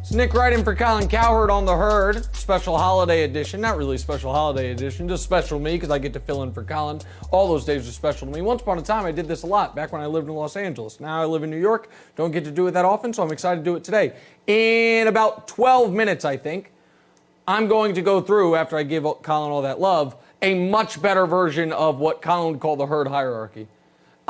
It's Nick Wright in for Colin Cowherd on the Herd, special holiday edition. Not really special holiday edition, just special me because I get to fill in for Colin. All those days are special to me. Once upon a time, I did this a lot back when I lived in Los Angeles. Now I live in New York. Don't get to do it that often, so I'm excited to do it today. In about 12 minutes, I think, I'm going to go through, after I give Colin all that love, a much better version of what Colin would call the Herd hierarchy.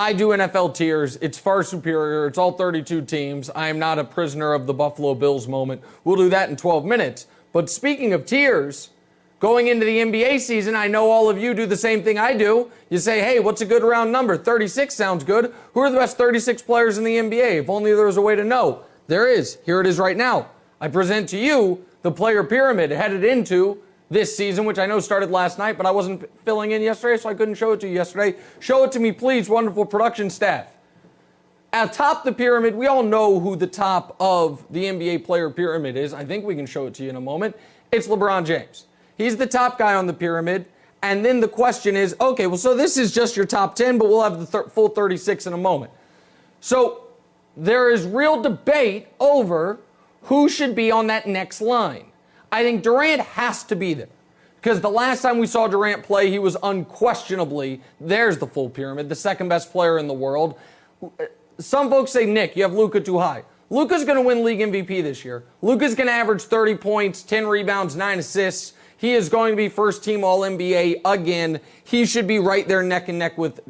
I do NFL tiers. It's far superior. It's all 32 teams. I am not a prisoner of the Buffalo Bills moment. We'll do that in 12 minutes. But speaking of tiers, going into the NBA season, I know all of you do the same thing I do. You say, hey, what's a good round number? 36 sounds good. Who are the best 36 players in the NBA? If only there was a way to know. There is. Here it is right now. I present to you the player pyramid headed into this season, which I know started last night, but I wasn't filling in yesterday, so I couldn't show it to you yesterday. Show it to me, please, wonderful production staff. Atop the pyramid, we all know who the top of the NBA player pyramid is. I think we can show it to you in a moment. It's LeBron James. He's the top guy on the pyramid. And then the question is, okay, well, so this is just your top 10, but we'll have the full 36 in a moment. So there is real debate over who should be on that next line. I think Durant has to be there because the last time we saw Durant play, he was unquestionably, there's the full pyramid, the second best player in the world. Some folks say, Nick, you have Luka too high. Luka's going to win league MVP this year. Luka's going to average 30 points, 10 rebounds, 9 assists. He is going to be first team All-NBA again. He should be right there neck and neck with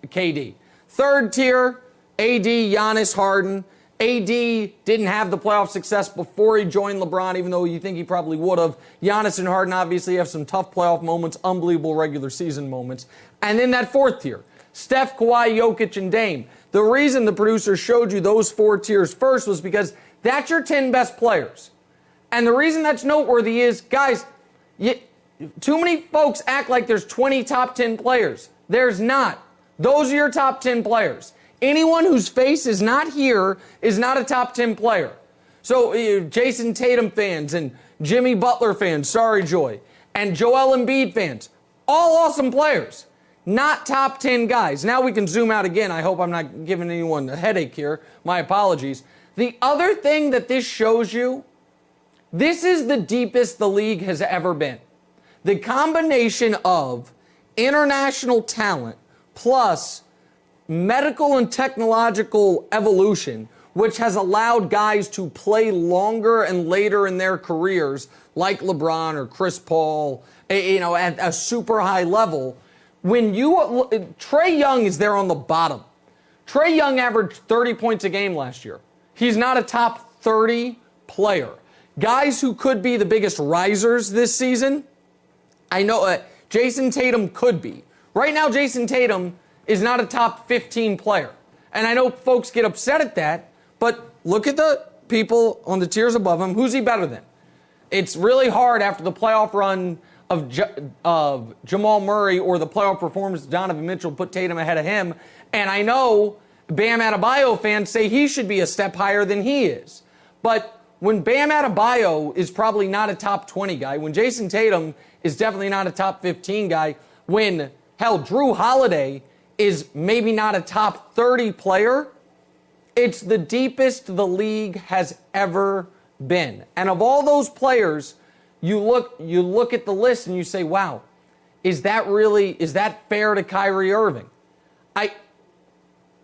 KD. Third tier, AD, Giannis, Harden. AD didn't have the playoff success before he joined LeBron, even though you think he probably would have. Giannis and Harden obviously have some tough playoff moments, unbelievable regular season moments. And then that fourth tier, Steph, Kawhi, Jokic, and Dame. The reason the producer showed you those four tiers first was because that's your 10 best players. And the reason that's noteworthy is, guys, too many folks act like there's 20 top 10 players. There's not. Those are your top 10 players. Anyone whose face is not here is not a top 10 player. So Jason Tatum fans and Jimmy Butler fans, sorry, Joy, and Joel Embiid fans, all awesome players, not top 10 guys. Now we can zoom out again. I hope I'm not giving anyone a headache here. My apologies. The other thing that this shows you, this is the deepest the league has ever been. The combination of international talent plus medical and technological evolution, which has allowed guys to play longer and later in their careers, like LeBron or Chris Paul, at a super high level. When Trey Young is there on the bottom. Trey Young averaged 30 points a game last year. He's not a top 30 player. Guys who could be the biggest risers this season, I know Jason Tatum could be. Right now, Jason Tatum is not a top 15 player. And I know folks get upset at that, but look at the people on the tiers above him. Who's he better than? It's really hard after the playoff run of Jamal Murray or the playoff performance of Donovan Mitchell put Tatum ahead of him. And I know Bam Adebayo fans say he should be a step higher than he is. But when Bam Adebayo is probably not a top 20 guy, when Jason Tatum is definitely not a top 15 guy, when, hell, Drew Holiday is maybe not a top 30 player, it's the deepest the league has ever been. And of all those players, you look at the list and you say, wow, is that fair to Kyrie Irving? I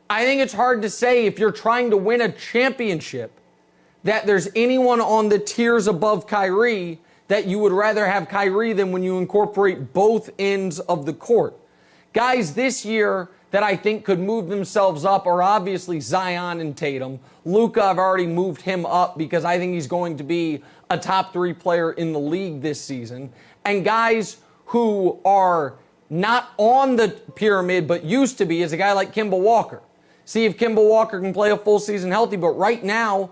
think it's hard to say if you're trying to win a championship that there's anyone on the tiers above Kyrie that you would rather have Kyrie than when you incorporate both ends of the court. Guys this year that I think could move themselves up are obviously Zion and Tatum. Luka, I've already moved him up because I think he's going to be a top 3 player in the league this season. And guys who are not on the pyramid but used to be is a guy like Kimball Walker. See if Kimball Walker can play a full season healthy, but right now,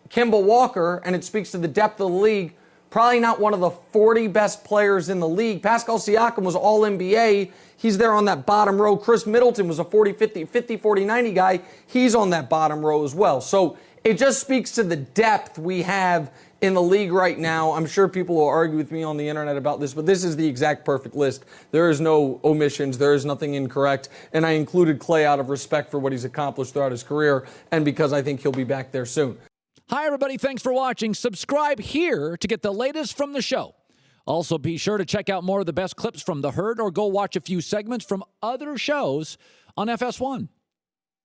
Kimball Walker, and it speaks to the depth of the league, probably not one of the 40 best players in the league. Pascal Siakam was All-NBA. He's there on that bottom row. Chris Middleton was a 40-50-40-90 guy. He's on that bottom row as well. So it just speaks to the depth we have in the league right now. I'm sure people will argue with me on the internet about this, but this is the exact perfect list. There is no omissions. There is nothing incorrect. And I included Klay out of respect for what he's accomplished throughout his career and because I think he'll be back there soon. Hi, everybody. Thanks for watching. Subscribe here to get the latest from the show. Also, be sure to check out more of the best clips from The Herd or go watch a few segments from other shows on FS1.